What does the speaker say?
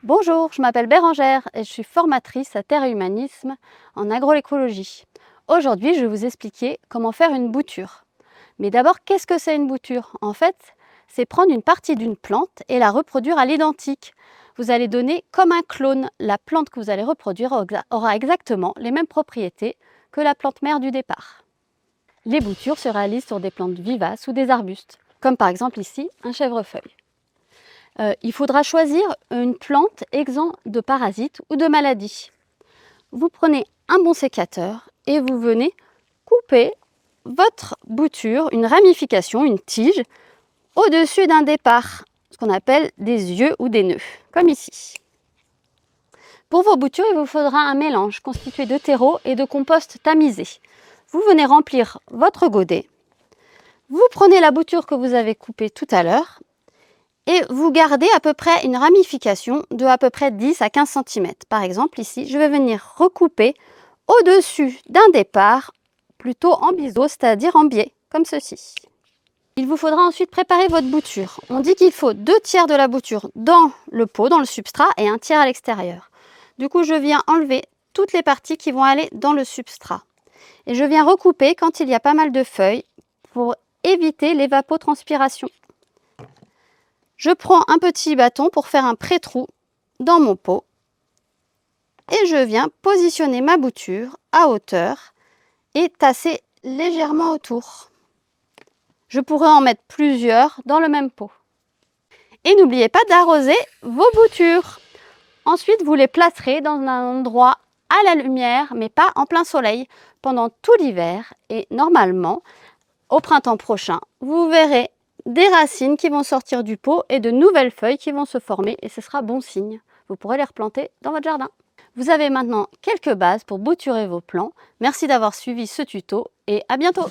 Bonjour, je m'appelle Bérangère et je suis formatrice à Terre et Humanisme en agroécologie. Aujourd'hui, je vais vous expliquer comment faire une bouture. Mais d'abord, qu'est-ce que c'est une bouture? En fait, c'est prendre une partie d'une plante et la reproduire à l'identique. Vous allez donner comme un clone. La plante que vous allez reproduire aura exactement les mêmes propriétés que la plante mère du départ. Les boutures se réalisent sur des plantes vivaces ou des arbustes, comme par exemple ici un chèvrefeuille. Il faudra choisir une plante exempte de parasites ou de maladies. Vous prenez un bon sécateur et vous venez couper votre bouture, une ramification, une tige, au-dessus d'un départ, ce qu'on appelle des yeux ou des nœuds, comme ici. Pour vos boutures, il vous faudra un mélange constitué de terreau et de compost tamisé. Vous venez remplir votre godet. Vous prenez la bouture que vous avez coupée tout à l'heure et vous gardez à peu près une ramification de à peu près 10 à 15 cm. Par exemple, ici, je vais venir recouper au-dessus d'un départ, plutôt en biseau, c'est-à-dire en biais, comme ceci. Il vous faudra ensuite préparer votre bouture. On dit qu'il faut 2/3 de la bouture dans le pot, dans le substrat, et 1/3 à l'extérieur. Du coup, je viens enlever toutes les parties qui vont aller dans le substrat. Et je viens recouper quand il y a pas mal de feuilles pour éviter l'évapotranspiration. Je prends un petit bâton pour faire un pré-trou dans mon pot et je viens positionner ma bouture à hauteur et tasser légèrement autour. Je pourrais en mettre plusieurs dans le même pot. Et n'oubliez pas d'arroser vos boutures. Ensuite, vous les placerez dans un endroit à la lumière, mais pas en plein soleil, pendant tout l'hiver. Et normalement, au printemps prochain, vous verrez des racines qui vont sortir du pot et de nouvelles feuilles qui vont se former et ce sera bon signe. Vous pourrez les replanter dans votre jardin. Vous avez maintenant quelques bases pour bouturer vos plants. Merci d'avoir suivi ce tuto et à bientôt!